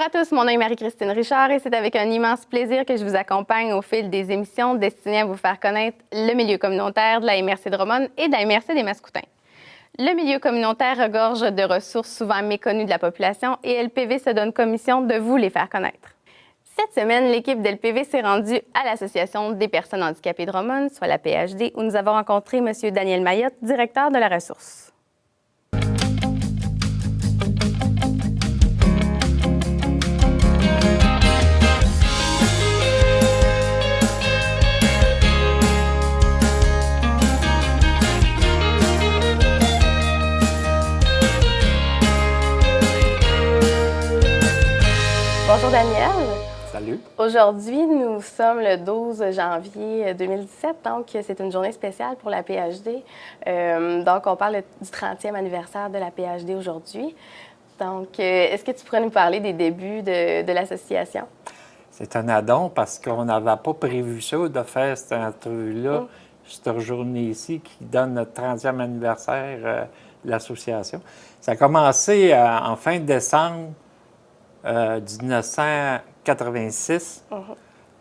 à tous, mon nom est Marie-Christine Richard et c'est avec un immense plaisir que je vous accompagne au fil des émissions destinées à vous faire connaître le milieu communautaire de la MRC de Drummond et de la MRC des Mascoutins. Le milieu communautaire regorge de ressources souvent méconnues de la population et LPV se donne commission de vous les faire connaître. Cette semaine, l'équipe d'LPV s'est rendue à l'Association des personnes handicapées de Drummond, soit la PHD, où nous avons rencontré M. Daniel Mayotte, directeur de la ressource. Bonjour Daniel. Salut. Aujourd'hui, nous sommes le 12 janvier 2017, donc c'est une journée spéciale pour la PHD. Donc, on parle du 30e anniversaire de la PHD aujourd'hui. Donc, est-ce que tu pourrais nous parler des débuts de l'association? C'est un addon parce qu'on n'avait pas prévu ça de faire cette entrevue-là, cette journée ici qui donne notre 30e anniversaire de l'association. Ça a commencé en fin décembre 1986.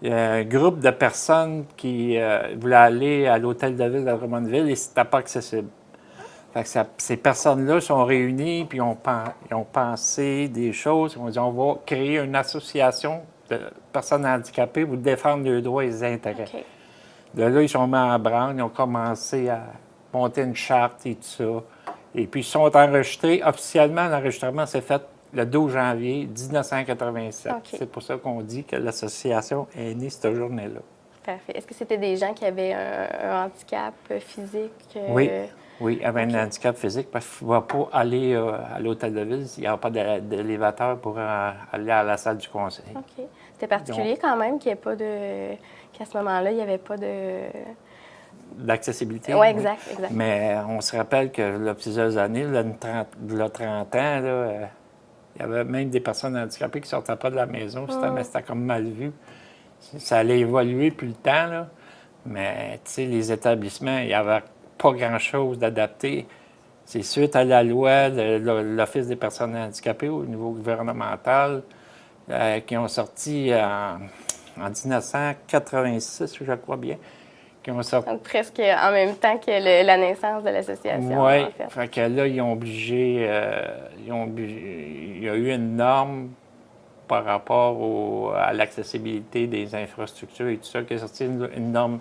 Il y a un groupe de personnes qui voulaient aller à l'hôtel de ville de Drummondville et c'était pas accessible. Fait que ces personnes-là sont réunies puis ont pensé des choses. Ils ont dit on va créer une association de personnes handicapées pour défendre leurs droits et leurs intérêts. Okay. De là, ils sont mis en branle, ils ont commencé à monter une charte et tout ça. Et puis, ils sont enregistrés. Officiellement, l'enregistrement s'est fait le 12 janvier 1987. Okay. C'est pour ça qu'on dit que l'association est née cette journée-là. Parfait. Est-ce que c'était des gens qui avaient un handicap physique? Oui, il y avait un handicap physique parce qu'il ne va pas aller à l'hôtel de ville. Il n'y a pas d'élévateur pour aller à la salle du conseil. OK. C'était particulier quand même qu'il n'y ait pas de... qu'à ce moment-là, il n'y avait pas de... D'accessibilité. Oui, exact. Mais on se rappelle que il y a plusieurs années, il y a 30 ans, là, il y avait même des personnes handicapées qui ne sortaient pas de la maison. C'était comme mal vu. Ça allait évoluer plus le temps, là. Mais, tu sais, les établissements, il n'y avait pas grand-chose d'adapté. C'est suite à la loi de l'Office des personnes handicapées au niveau gouvernemental qui ont sorti en 1986, je crois bien, qui ont sorti... Donc, presque en même temps que la naissance de l'association. Oui, en fait. Fait que là, ils ont obligé, il y a eu une norme par rapport à l'accessibilité des infrastructures et tout ça, qui est sorti une norme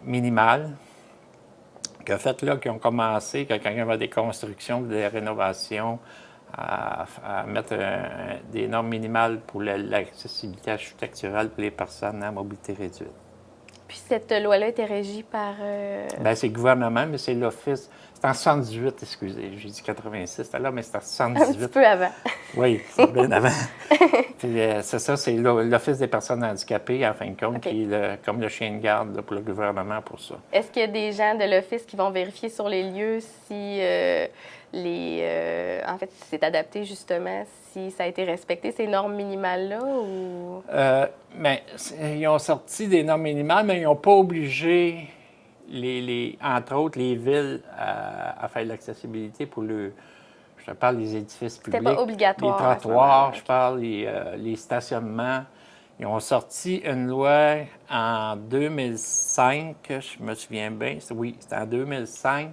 minimale, qui a fait là, qu'ils ont commencé, quand il y avait des constructions, des rénovations, à mettre des normes minimales pour l'accessibilité architecturale pour les personnes à mobilité réduite. Puis cette loi-là était régie par... Bien, c'est le gouvernement, mais c'est l'Office. C'est en 78, excusez, j'ai dit 86, c'était là, mais c'est en 78. Un petit peu avant. Oui, c'est bien avant. Puis c'est ça, c'est l'Office des personnes handicapées, en fin de compte, qui est comme le chien de garde là, pour le gouvernement pour ça. Est-ce qu'il y a des gens de l'Office qui vont vérifier sur les lieux si en fait, si c'est adapté justement, si ça a été respecté, ces normes minimales-là? Ou... Bien, ils ont sorti des normes minimales, mais ils n'ont pas obligé, entre autres, les villes à faire de l'accessibilité pour je te parle des édifices publics. C'était pas obligatoire. Les trottoirs, je parle, les stationnements. Ils ont sorti une loi en 2005, je me souviens bien, oui, c'était en 2005.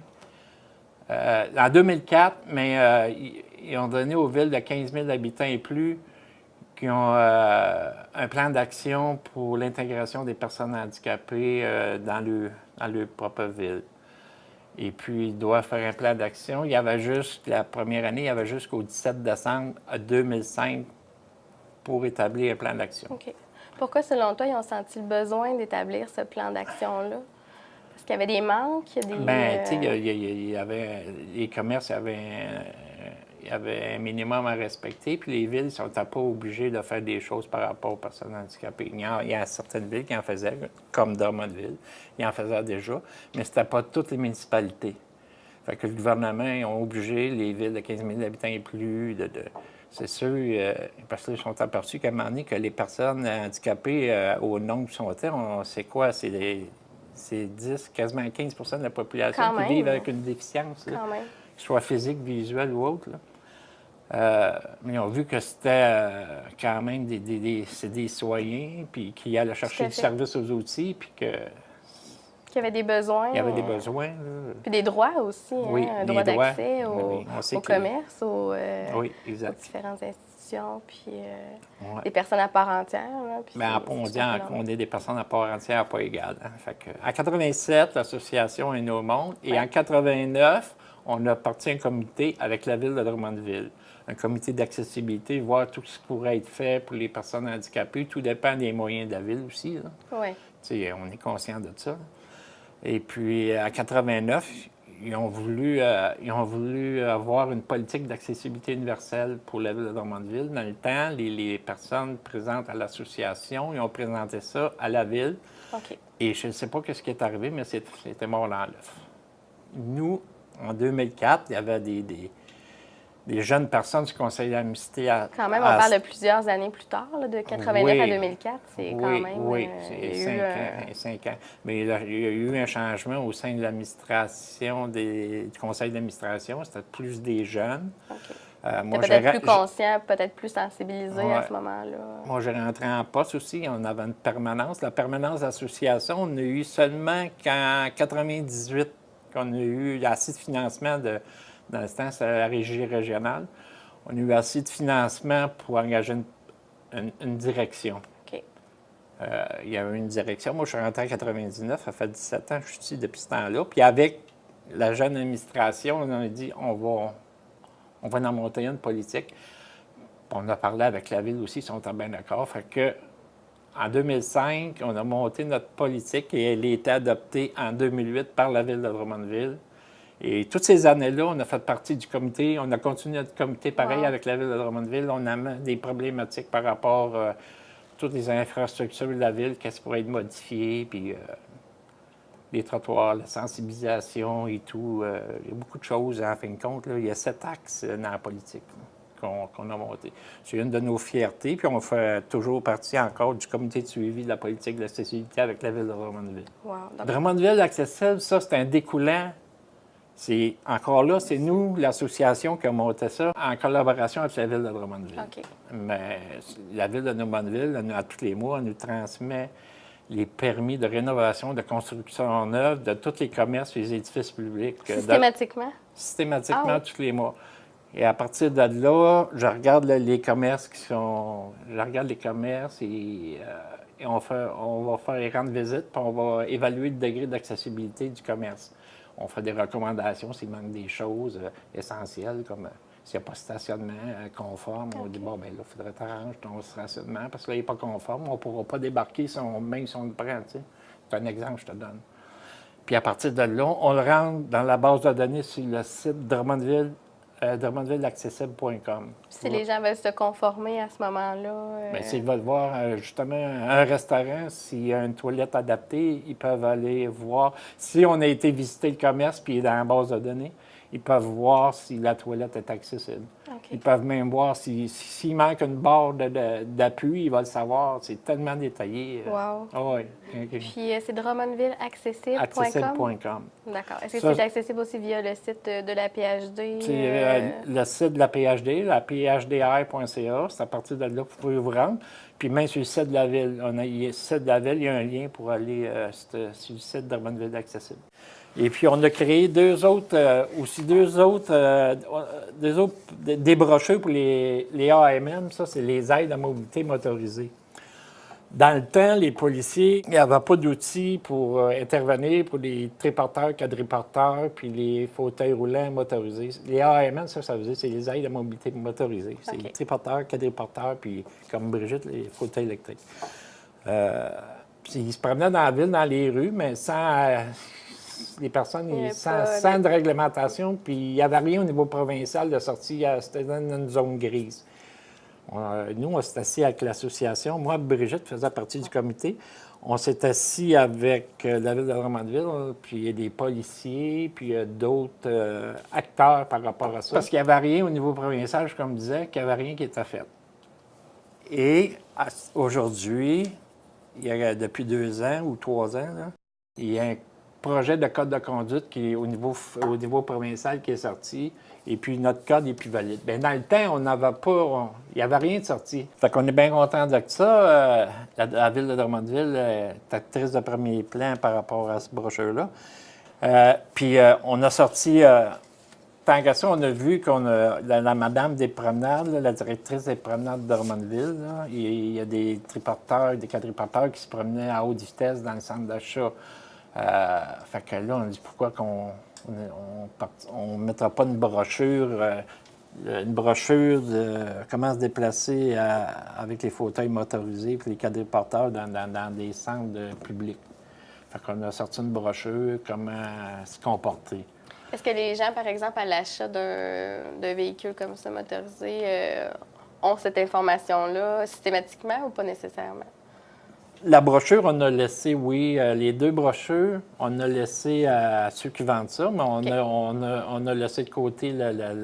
En 2004, mais ils ont donné aux villes de 15 000 habitants et plus qui ont un plan d'action pour l'intégration des personnes handicapées dans leur propre ville. Et puis, ils doivent faire un plan d'action. Il y avait la première année, il y avait jusqu'au 17 décembre 2005 pour établir un plan d'action. OK. Pourquoi, selon toi, ils ont senti le besoin d'établir ce plan d'action-là? Parce qu'il y avait des manques? Bien, tu sais, il y avait les commerces, il y avait un minimum à respecter, puis les villes ne sont pas obligées de faire des choses par rapport aux personnes handicapées. Il y a certaines villes qui en faisaient, comme Drummondville, ils en faisaient déjà, mais ce n'était pas toutes les municipalités. Fait que le gouvernement a obligé les villes de 15 000 habitants et plus c'est sûr, parce qu'ils sont aperçus qu'à un moment donné, que les personnes handicapées, au nombre qui sont c'est quoi? C'est 10, quasiment 15 de la population qui vivent avec une déficience, là, soit physique, visuelle ou autre. Là. Mais ils ont vu que c'était quand même c'est des citoyens, puis qui allaient chercher du service aux outils, puis qu'il y avait des besoins. Il y avait des besoins. Là. Puis des droits aussi, oui, un droit d'accès au commerce, oui, aux différentes institutions, puis des personnes à part entière. Là, puis on est des personnes à part entière, à pas égales. Hein. Fait que, en 87, l'association est Nos Mondes, et en 89, on a parti un comité avec la ville de Drummondville. Un comité d'accessibilité, voir tout ce qui pourrait être fait pour les personnes handicapées. Tout dépend des moyens de la ville aussi. Là. Oui. On est conscient de ça. Et puis, en 89, ils ont voulu avoir une politique d'accessibilité universelle pour la ville de Drummondville. Dans le temps, les personnes présentes à l'association, ils ont présenté ça à la ville. OK. Et je ne sais pas ce qui est arrivé, mais c'était mort dans l'œuf. Nous, en 2004, il y avait des jeunes personnes du conseil d'amnistie. Quand même, on parle de plusieurs années plus tard, là, de 89 à 2004. C'est quand même... Oui, c'est 5 ans. Mais il y a eu un changement au sein de l'administration, du conseil d'administration. C'était plus des jeunes. Okay. Peut-être plus conscient, peut-être plus sensibilisé à ce moment-là. Moi, j'ai rentré en poste aussi. On avait une permanence. La permanence d'association, on a eu seulement qu'en 98 qu'on a eu assez de financement dans le temps, c'était la régie régionale. On a eu assez de financement pour engager une direction. OK. Il y a eu une direction. Moi, je suis rentré en 99, ça fait 17 ans que je suis ici depuis ce temps-là. Puis avec la jeune administration, on a dit on va en monter une politique. Puis on a parlé avec la ville aussi, ils sont bien d'accord. Fait que en 2005, on a monté notre politique et elle a été adoptée en 2008 par la ville de Drummondville. Et toutes ces années-là, on a fait partie du comité. On a continué notre comité pareil avec la ville de Drummondville. On a des problématiques par rapport à toutes les infrastructures de la ville, qu'est-ce qui pourrait être modifié, puis les trottoirs, la sensibilisation et tout. Il y a beaucoup de choses, en fin de compte. Là, il y a 7 axes dans la politique qu'on a monté. C'est une de nos fiertés, puis on fait toujours partie encore du comité de suivi de la politique d'accessibilité avec la ville de Drummondville. Wow. Drummondville accessible, ça, c'est un découlant. Encore là, c'est nous, l'association, qui a monté ça en collaboration avec la ville de Drummondville. Okay. Mais la ville de Drummondville, à tous les mois, elle nous transmet les permis de rénovation, de construction neuve de tous les commerces et les édifices publics. Systématiquement? Systématiquement, tous les mois. Et à partir de là, je regarde les commerces Je regarde les commerces et on va faire les rendre visite, puis on va évaluer le degré d'accessibilité du commerce. On fait des recommandations s'il manque des choses essentielles, comme s'il n'y a pas de stationnement conforme. On dit, bon, bien là, il faudrait t'arranger ton stationnement parce que là, il n'est pas conforme. On ne pourra pas débarquer même si on le prend. Tu sais. C'est un exemple, je te donne. Puis à partir de là, on le rentre dans la base de données sur le site drummondvilleaccessible.com. Si les gens veulent se conformer à ce moment-là... Bien, s'ils veulent voir justement un restaurant, s'il y a une toilette adaptée, ils peuvent aller voir. Si on a été visiter le commerce puis il est dans la base de données, ils peuvent voir si la toilette est accessible. Okay. Ils peuvent même voir s'il manque une barre d'appui, ils vont le savoir. C'est tellement détaillé. Wow. Oui. Okay. Puis c'est drummondvilleaccessible.com? Accessible.com. D'accord. Est-ce que c'est accessible aussi via le site de la PhD? C'est le site de la PhD, la phdr.ca. C'est à partir de là que vous pouvez vous rendre. Puis même sur le site de la ville, il y a un lien pour aller sur le site de Drummondville Accessible. Et puis, on a créé des brochures pour les AMM. Ça, c'est les aides à mobilité motorisée. Dans le temps, les policiers, il n'y avait pas d'outils pour intervenir pour les triporteurs, quadriporteurs, puis les fauteuils roulants motorisés. Les AMM, ça veut dire c'est les aides à mobilité motorisée. C'est les triporteurs, quadriporteurs, puis comme Brigitte, les fauteuils électriques. Puis ils se promenaient dans la ville, dans les rues, mais sans... les personnes sans de réglementation, puis il n'y avait rien au niveau provincial de sortie, c'était dans une zone grise. Nous, on s'est assis avec l'association. Moi, Brigitte faisait partie du comité. On s'est assis avec la ville de Drummondville, puis des policiers, puis d'autres acteurs par rapport à ça. Parce qu'il n'y avait rien au niveau provincial, comme je disais, qu'il n'y avait rien qui était fait. Et aujourd'hui, depuis 2 ans ou 3 ans, là, il y a projet de code de conduite qui est au niveau provincial qui est sorti. Et puis, notre code est plus valide. Bien, dans le temps, on n'avait pas... Il n'y avait rien de sorti. Fait qu'on est bien content de ça. La ville de Drummondville est actrice de premier plan par rapport à ce brochure-là. Puis, on a sorti... tant qu'à ça, on a vu qu'on a la madame des promenades, là, la directrice des promenades de Drummondville, là, il y a des triporteurs, des quadriporteurs qui se promenaient à haute vitesse dans le centre d'achat. Fait que là, on dit pourquoi qu'on ne mettra pas une brochure de comment se déplacer avec les fauteuils motorisés et les quadriporteurs dans des centres publics. Fait qu'on a sorti une brochure, comment se comporter. Est-ce que les gens, par exemple, à l'achat d'un véhicule comme ça motorisé, ont cette information-là systématiquement ou pas nécessairement? La brochure, on a laissé, oui, les 2 brochures, on a laissé à ceux qui vendent ça, mais on a laissé de côté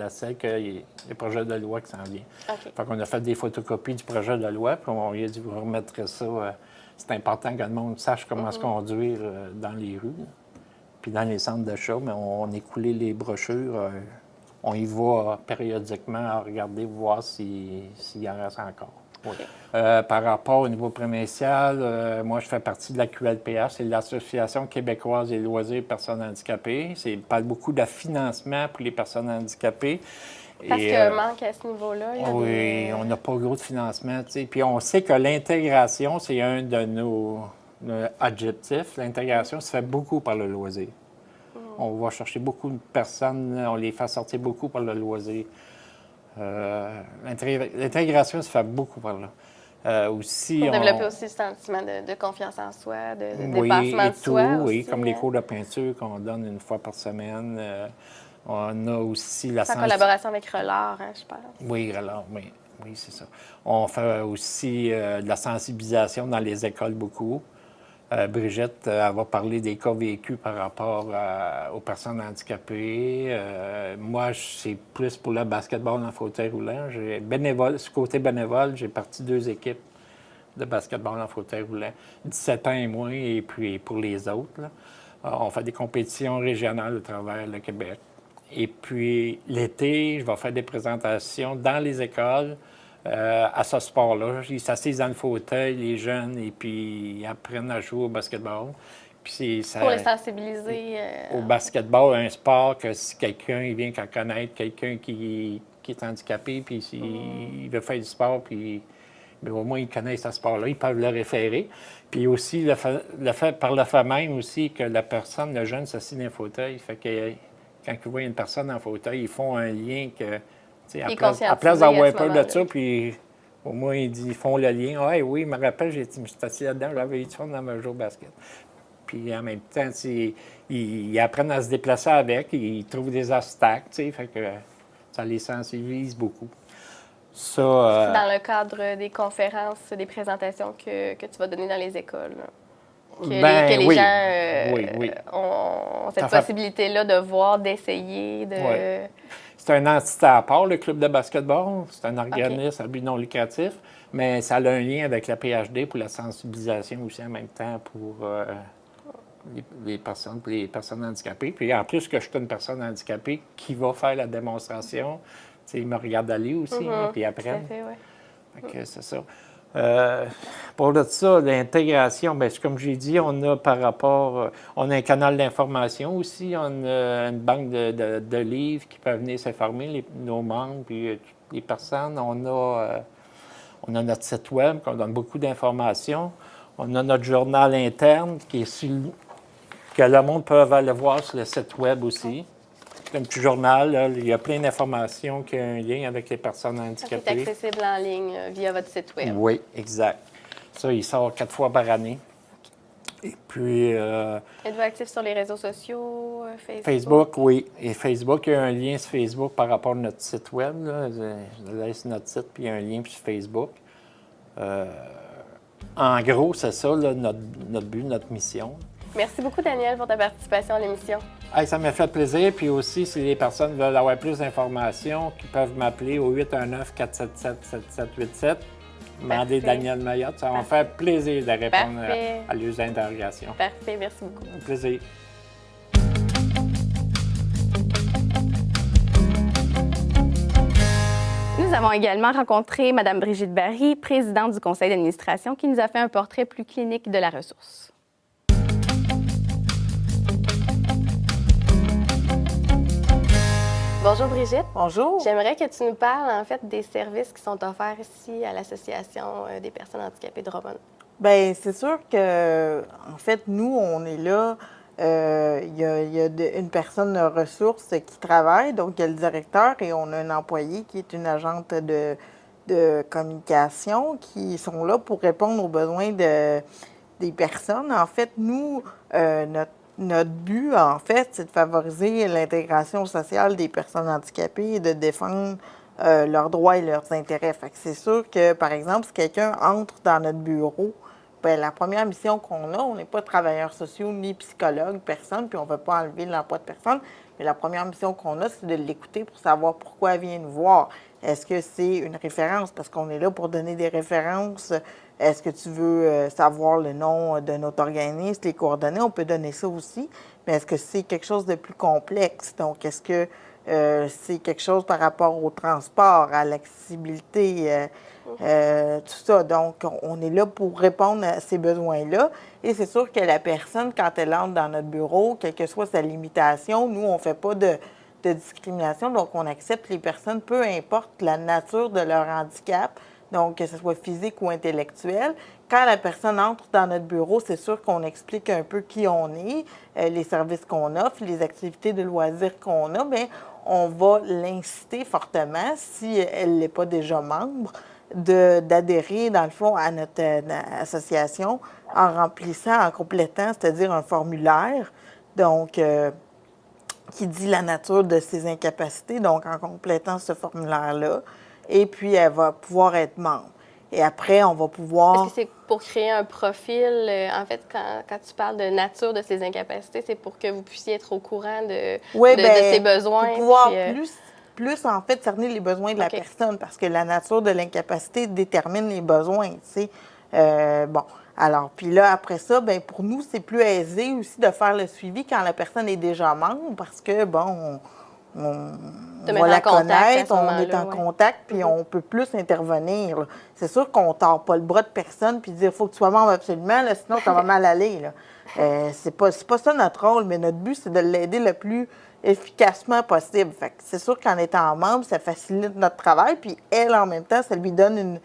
celle que le projet de loi qui s'en vient. Okay. Fait qu'on a fait des photocopies du projet de loi, puis on lui a dit, vous remettrez ça. C'est important que le monde sache comment se conduire dans les rues, là. Puis dans les centres d'achat, mais on a écoulé les brochures. On y va périodiquement à regarder, voir s'il y en reste encore. Oui. Par rapport au niveau provincial, moi, je fais partie de la QLPH, c'est l'Association québécoise des loisirs des personnes handicapées. Ça parle beaucoup de financement pour les personnes handicapées. Parce qu'il y a un manque à ce niveau-là. Oui, on n'a pas gros de financement. Tu sais. Puis on sait que l'intégration, c'est un de nos objectifs. L'intégration se fait beaucoup par le loisir. On va chercher beaucoup de personnes, on les fait sortir beaucoup par le loisir. L'intégration se fait beaucoup par là. Aussi, pour développer aussi le sentiment de confiance en soi, de dépassement de soi. Oui, aussi, comme les cours de peinture qu'on donne une fois par semaine. On a aussi la en collaboration avec Relard, je pense. Oui, Relard, oui, c'est ça. On fait aussi de la sensibilisation dans les écoles beaucoup. Brigitte, elle va parler des cas vécus par rapport aux personnes handicapées. Moi, c'est plus pour le basketball en fauteuil roulant. Ce côté bénévole, j'ai parti 2 équipes de basketball en fauteuil roulant, 17 ans et moins, et puis pour les autres, là, on fait des compétitions régionales à travers le Québec. Et puis, l'été, je vais faire des présentations dans les écoles à ce sport-là. Ils s'assisent dans le fauteuil, les jeunes, et puis ils apprennent à jouer au basketball. Puis pour les sensibiliser. Au basketball, un sport que si quelqu'un il vient qu'à connaître, quelqu'un qui est handicapé, puis s'il veut faire du sport, puis bien, au moins ils connaissent ce sport-là, ils peuvent le référer. Puis aussi, par le fait même aussi que la personne, le jeune, s'assied dans un fauteuil. Fait que quand ils voient une personne en fauteuil, ils font un lien que... À place d'avoir peur de ça, puis au moins, ils font le lien. Ah, oui, je me rappelle, je suis assis là-dedans, j'avais eu du fun dans ma jour au basket. Puis en même temps, ils apprennent à se déplacer avec, ils trouvent des obstacles, fait que ça les sensibilise beaucoup. Ça, dans le cadre des conférences, des présentations que tu vas donner dans les écoles. Que les gens ont cette possibilité-là de voir, d'essayer, de... Oui. C'est une entité à part, le club de basketball. C'est un organisme à but non lucratif, mais ça a un lien avec la PhD pour la sensibilisation aussi en même temps pour les personnes handicapées. Puis en plus que je suis une personne handicapée qui va faire la démonstration, ils me regardent aller aussi, puis ils apprennent. Tout à fait, oui. Fait que c'est ça. Pour ça, l'intégration, bien, comme j'ai dit, on a on a un canal d'information aussi, on a une banque de livres qui peuvent venir s'informer, nos membres, puis les personnes. On a notre site web, qu'on donne beaucoup d'informations. On a notre journal interne que le monde peut aller voir sur le site web aussi. C'est un petit journal, là, il y a plein d'informations qui ont un lien avec les personnes handicapées. C'est accessible en ligne via votre site web. Oui, exact. Ça, il sort 4 fois par année. Et puis... Êtes-vous actif sur les réseaux sociaux, Facebook? Facebook, oui. Et Facebook, il y a un lien sur Facebook par rapport à notre site web. Là. Je laisse notre site, puis il y a un lien sur Facebook. En gros, c'est ça, là, notre but, notre mission. Merci beaucoup, Daniel, pour ta participation à l'émission. Hey, ça m'a fait plaisir. Puis aussi, si les personnes veulent avoir plus d'informations, ils peuvent m'appeler au 819-477-7787. Demander Daniel Mayotte. Ça va me faire plaisir de répondre à leurs interrogations. Parfait, merci beaucoup. Un plaisir. nous avons également rencontré Mme Brigitte Barry, présidente du conseil d'administration, qui nous a fait un portrait plus clinique de la ressource. Bonjour Brigitte. Bonjour. J'aimerais que tu nous parles en fait des services qui sont offerts ici à l'Association des personnes handicapées de Drummond. Bien, c'est sûr que, en fait, nous, on est là. Il y a une personne ressource qui travaille, donc il y a le directeur et on a un employé qui est une agente de communication qui sont là pour répondre aux besoins des personnes. En fait, nous, notre but, en fait, c'est de favoriser l'intégration sociale des personnes handicapées et de défendre leurs droits et leurs intérêts. Fait que c'est sûr que, par exemple, si quelqu'un entre dans notre bureau, bien, la première mission qu'on a, on n'est pas travailleurs sociaux ni psychologues, personne, puis on ne veut pas enlever l'emploi de personne, mais la première mission qu'on a, c'est de l'écouter pour savoir pourquoi elle vient nous voir. Est-ce que c'est une référence? Parce qu'on est là pour donner des références. Est-ce que tu veux savoir le nom de notre organisme, les coordonnées? On peut donner ça aussi. Mais est-ce que c'est quelque chose de plus complexe? Donc, est-ce que c'est quelque chose par rapport au transport, à l'accessibilité, tout ça? Donc, on est là pour répondre à ces besoins-là. Et c'est sûr que la personne, quand elle entre dans notre bureau, quelle que soit sa limitation, nous, on ne fait pas de discrimination. Donc, on accepte les personnes, peu importe la nature de leur handicap, donc que ce soit physique ou intellectuel. Quand la personne entre dans notre bureau, c'est sûr qu'on explique un peu qui on est, les services qu'on offre, les activités de loisirs qu'on a, bien, on va l'inciter fortement, si elle n'est pas déjà membre, d'adhérer, dans le fond, à notre association en remplissant, en complétant, c'est-à-dire un formulaire. Donc, qui dit la nature de ses incapacités, donc en complétant ce formulaire-là. Et puis, elle va pouvoir être membre. Et après, on va pouvoir... Est-ce que c'est pour créer un profil? En fait, quand tu parles de nature de ses incapacités, c'est pour que vous puissiez être au courant de ses besoins? Pour pouvoir plus, en fait, cerner les besoins de la personne, parce que la nature de l'incapacité détermine les besoins, tu sais. Bon, alors, puis là, après ça, bien, pour nous, c'est plus aisé aussi de faire le suivi quand la personne est déjà membre, parce que, bon, on va la connaître, on est en contact, puis on peut plus intervenir. C'est sûr qu'on ne tord pas le bras de personne puis dire « il faut que tu sois membre absolument, là, sinon ça va mal aller ». C'est pas ça notre rôle, mais notre but, c'est de l'aider le plus efficacement possible. Fait que c'est sûr qu'en étant membre, ça facilite notre travail, puis elle, en même temps, ça lui donne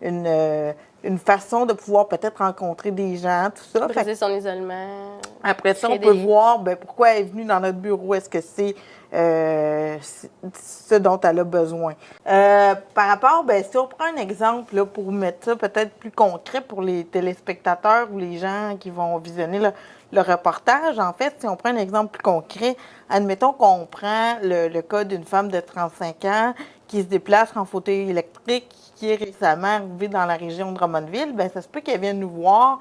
une façon de pouvoir peut-être rencontrer des gens, tout ça. Briser son isolement. Après ça, on peut voir bien, pourquoi elle est venue dans notre bureau. Est-ce que c'est ce dont elle a besoin? Par rapport, bien, si on prend un exemple là, pour mettre ça peut-être plus concret pour les téléspectateurs ou les gens qui vont visionner le reportage, en fait, si on prend un exemple plus concret, admettons qu'on prend le cas d'une femme de 35 ans qui se déplace en fauteuil électrique, qui est récemment arrivée dans la région de Drummondville, bien, ça se peut qu'elle vienne nous voir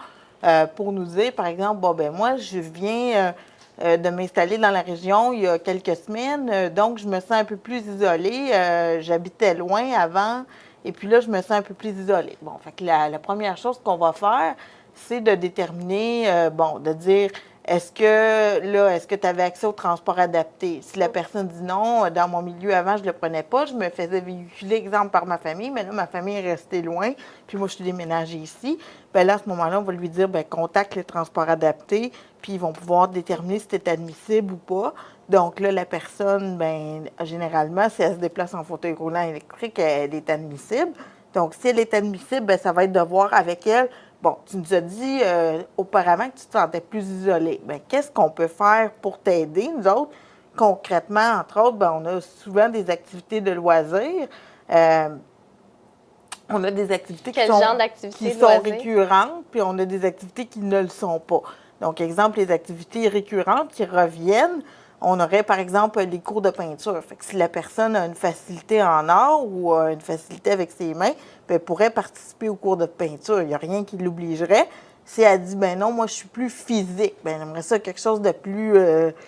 pour nous dire, par exemple, bon, ben moi, je viens de m'installer dans la région il y a quelques semaines, donc je me sens un peu plus isolée. J'habitais loin avant, et puis là, je me sens un peu plus isolée. Bon, fait que la première chose qu'on va faire, c'est de déterminer, de dire, est-ce que tu avais accès au transport adapté? Si la personne dit non, dans mon milieu avant, je ne le prenais pas, je me faisais véhiculer, exemple, par ma famille, mais là, ma famille est restée loin, puis moi, je suis déménagée ici. Bien là, à ce moment-là, on va lui dire, bien, contacte les transports adaptés, puis ils vont pouvoir déterminer si c'est admissible ou pas. Donc là, la personne, bien, généralement, si elle se déplace en fauteuil roulant électrique, elle est admissible. Donc, si elle est admissible, bien, ça va être de voir avec elle. Bon, tu nous as dit auparavant que tu te sentais plus isolée. Bien, qu'est-ce qu'on peut faire pour t'aider, nous autres? Concrètement, entre autres, bien, on a souvent des activités de loisirs. On a des activités qui sont récurrentes, puis on a des activités qui ne le sont pas. Donc, exemple, les activités récurrentes qui reviennent, on aurait, par exemple, les cours de peinture. Fait que si la personne a une facilité en art ou une facilité avec ses mains, bien, elle pourrait participer aux cours de peinture. Il n'y a rien qui l'obligerait. Si elle dit, ben non, moi, je suis plus physique, bien, j'aimerais ça quelque chose de plus...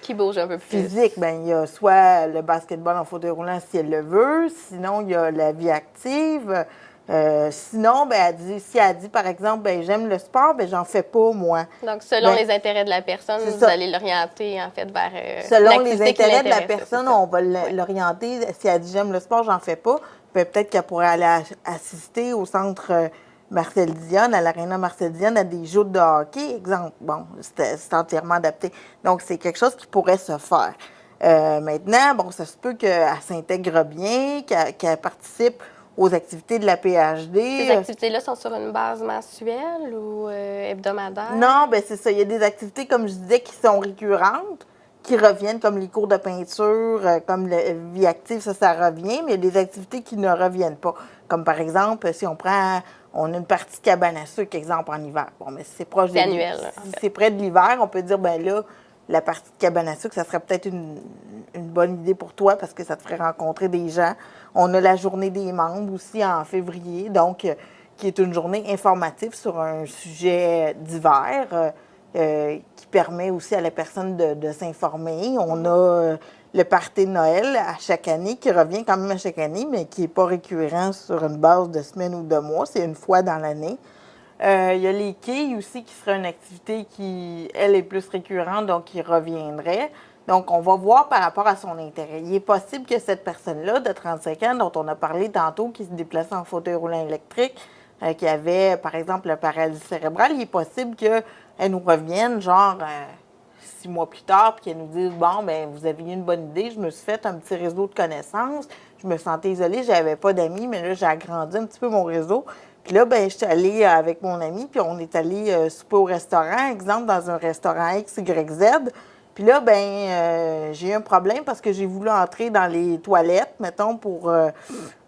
qui bouge un peu plus. Physique, bien, il y a soit le basketball en fauteuil roulant si elle le veut, sinon, il y a la vie active. Sinon, ben, si elle dit, par exemple, ben, j'aime le sport, ben, j'en fais pas, moi. Donc, selon les intérêts de la personne, vous allez l'orienter, en fait, vers selon les intérêts de la personne, on va l'orienter. Si elle dit, j'aime le sport, j'en fais pas, peut-être qu'elle pourrait aller assister au centre Marcel Dionne, à l'Arena Marcel Dionne, à des jeux de hockey, exemple. Bon, c'est entièrement adapté. Donc, c'est quelque chose qui pourrait se faire. Maintenant, bon, ça se peut qu'elle s'intègre bien, qu'elle participe aux activités de la PhD. Ces activités-là sont sur une base mensuelle ou hebdomadaire? Non, ben c'est ça. Il y a des activités, comme je disais, qui sont récurrentes, qui reviennent, comme les cours de peinture, comme la vie active, ça revient, mais il y a des activités qui ne reviennent pas. Comme par exemple, si on a une partie de cabane à sucre, exemple, en hiver. Bon, mais si c'est proche de annuel. Si c'est près de l'hiver, on peut dire, ben là, la partie de cabane à sucre, ça serait peut-être une bonne idée pour toi parce que ça te ferait rencontrer des gens. On a la journée des membres aussi en février, donc qui est une journée informative sur un sujet divers qui permet aussi à la personne de s'informer. On a le party de Noël à chaque année qui revient quand même à chaque année, mais qui n'est pas récurrent sur une base de semaine ou de mois. C'est une fois dans l'année. Il y a les quilles aussi qui serait une activité qui, elle, est plus récurrente, donc qui reviendrait. Donc, on va voir par rapport à son intérêt. Il est possible que cette personne-là, de 35 ans, dont on a parlé tantôt, qui se déplaçait en fauteuil roulant électrique, qui avait, par exemple, le paralysie cérébrale, il est possible qu'elle nous revienne, genre 6 mois plus tard, puis qu'elle nous dise, bon, ben vous avez eu une bonne idée, je me suis fait un petit réseau de connaissances, je me sentais isolée, j'avais pas d'amis, mais là, j'ai agrandi un petit peu mon réseau. Puis là, ben je suis allée avec mon ami, puis on est allé souper au restaurant, exemple, dans un restaurant X, Y, Z. Puis là, j'ai eu un problème parce que j'ai voulu entrer dans les toilettes, mettons, pour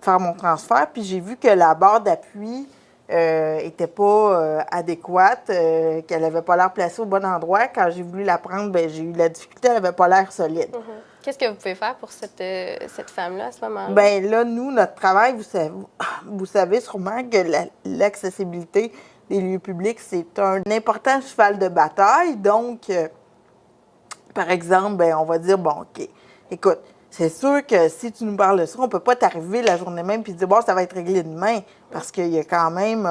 faire mon transfert. Puis j'ai vu que la barre d'appui était pas adéquate, qu'elle n'avait pas l'air placée au bon endroit. Quand j'ai voulu la prendre, j'ai eu de la difficulté, elle n'avait pas l'air solide. Mm-hmm. Qu'est-ce que vous pouvez faire pour cette femme-là à ce moment-là? Bien là, nous, notre travail, vous savez sûrement que l'accessibilité des lieux publics, c'est un important cheval de bataille. Donc, par exemple, on va dire, bon, OK, écoute, c'est sûr que si tu nous parles de ça, on ne peut pas t'arriver la journée même et dire, bon, ça va être réglé demain, parce qu'il y a quand même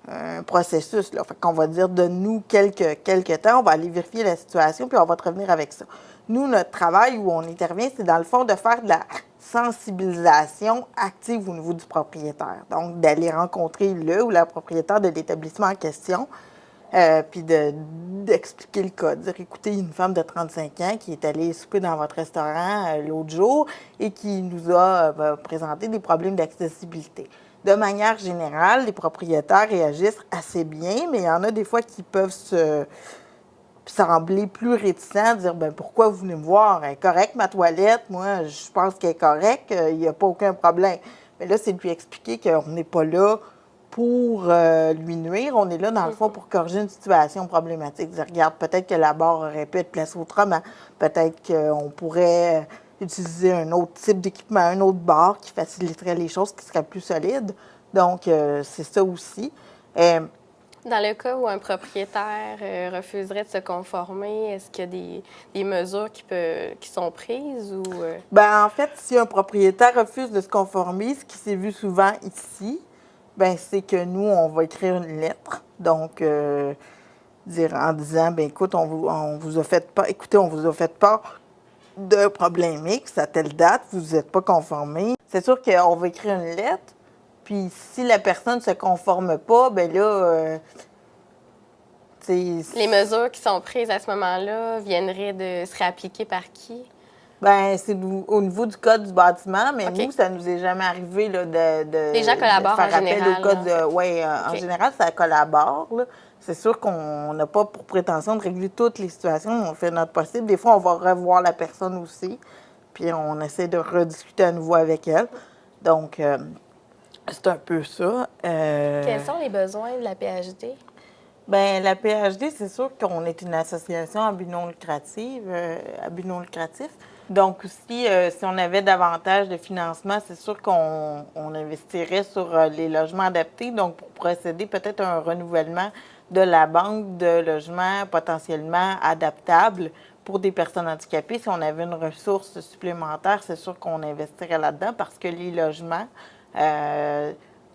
un processus. Là. Fait qu'on va dire, donne-nous quelques temps, on va aller vérifier la situation, puis on va te revenir avec ça. Nous, notre travail où on intervient, c'est dans le fond de faire de la sensibilisation active au niveau du propriétaire. Donc, d'aller rencontrer le ou la propriétaire de l'établissement en question, puis d'expliquer le cas, de dire, écoutez, il y a une femme de 35 ans qui est allée souper dans votre restaurant l'autre jour et qui nous a présenté des problèmes d'accessibilité. De manière générale, les propriétaires réagissent assez bien, mais il y en a des fois qui peuvent sembler plus réticents, dire, pourquoi vous venez me voir? Elle est correcte, ma toilette, moi, je pense qu'elle est correcte, il n'y a pas aucun problème. Mais là, c'est de lui expliquer qu'on n'est pas là pour lui nuire. On est là, dans le fond, pour corriger une situation problématique. Dire, regarde, peut-être que la barre aurait pu être placée autrement. Peut-être qu'on pourrait utiliser un autre type d'équipement, un autre barre qui faciliterait les choses, qui serait plus solide. Donc, c'est ça aussi. Dans le cas où un propriétaire refuserait de se conformer, est-ce qu'il y a des mesures qui sont prises ou... En fait, si un propriétaire refuse de se conformer, ce qui s'est vu souvent ici, c'est que nous, on va écrire une lettre. Donc, dire en disant, écoute, on vous a fait pas, écoutez, on vous a fait part d'un problème X à telle date, vous n'êtes pas conformé. C'est sûr qu'on va écrire une lettre, puis si la personne ne se conforme pas, les mesures qui sont prises à ce moment-là seraient appliquées par qui? C'est au niveau du code du bâtiment, mais Okay. nous, ça nous est jamais arrivé là, Les gens collaborent de faire en appel général. au code. Oui, en général, ça collabore. Là. C'est sûr qu'on n'a pas pour prétention de régler toutes les situations. On fait notre possible. Des fois, on va revoir la personne aussi, puis on essaie de rediscuter à nouveau avec elle. Donc, c'est un peu ça. Quels sont les besoins de la PhD? La PhD, c'est sûr qu'on est une association à but non lucratif. Donc aussi, si on avait davantage de financement, c'est sûr qu'on investirait sur les logements adaptés. Donc, pour procéder peut-être à un renouvellement de la banque de logements potentiellement adaptables pour des personnes handicapées. Si on avait une ressource supplémentaire, c'est sûr qu'on investirait là-dedans parce que les logements,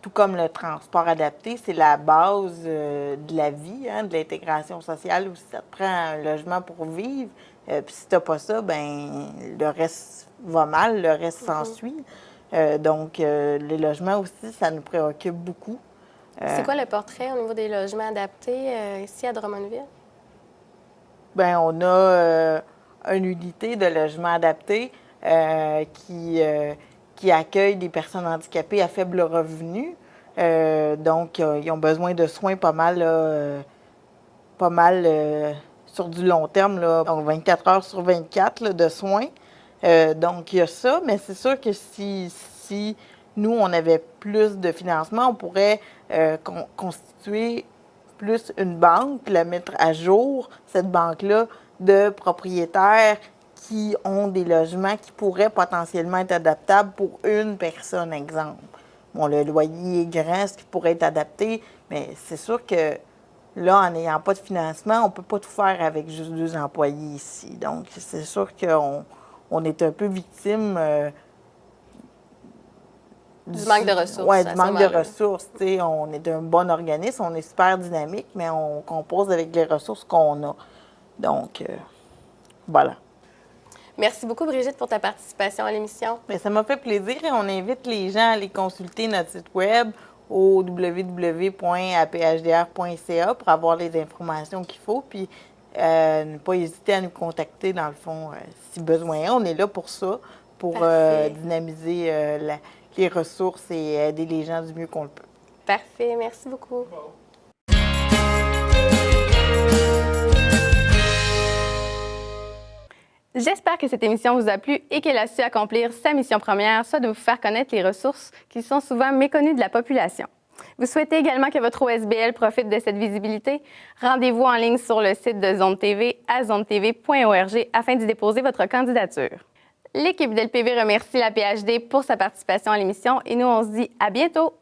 tout comme le transport adapté, c'est la base de la vie, de l'intégration sociale aussi. Ça te prend un logement pour vivre. Puis si tu n'as pas ça, le reste va mal, le reste s'ensuit. Donc, les logements aussi, ça nous préoccupe beaucoup. C'est quoi le portrait au niveau des logements adaptés ici à Drummondville? Bien, on a une unité de logement adapté qui accueille des personnes handicapées à faible revenu. Donc, ils ont besoin de soins pas mal sur du long terme, là, donc 24 heures sur 24 là, de soins. Donc, il y a ça, mais c'est sûr que si nous, on avait plus de financement, on pourrait constituer plus une banque, puis la mettre à jour, cette banque-là, de propriétaires qui ont des logements qui pourraient potentiellement être adaptables pour une personne, exemple. Bon, le loyer est grand, ce qui pourrait être adapté, mais c'est sûr que là, en n'ayant pas de financement, on ne peut pas tout faire avec juste 2 employés ici. Donc, c'est sûr qu'on est un peu victime du manque de ressources. Oui, du manque de ressources. T'sais, on est un bon organisme, on est super dynamique, mais on compose avec les ressources qu'on a. Donc, voilà. Merci beaucoup, Brigitte, pour ta participation à l'émission. Bien, ça m'a fait plaisir et on invite les gens à aller consulter notre site web au www.aphdr.ca pour avoir les informations qu'il faut. Puis, ne pas hésiter à nous contacter, dans le fond, si besoin. On est là pour ça, pour dynamiser les ressources et aider les gens du mieux qu'on le peut. Parfait. Merci beaucoup. J'espère que cette émission vous a plu et qu'elle a su accomplir sa mission première, soit de vous faire connaître les ressources qui sont souvent méconnues de la population. Vous souhaitez également que votre OSBL profite de cette visibilité? Rendez-vous en ligne sur le site de Zone TV à zonetv.org afin d'y déposer votre candidature. L'équipe d'LPV remercie la PHD pour sa participation à l'émission et nous, on se dit à bientôt!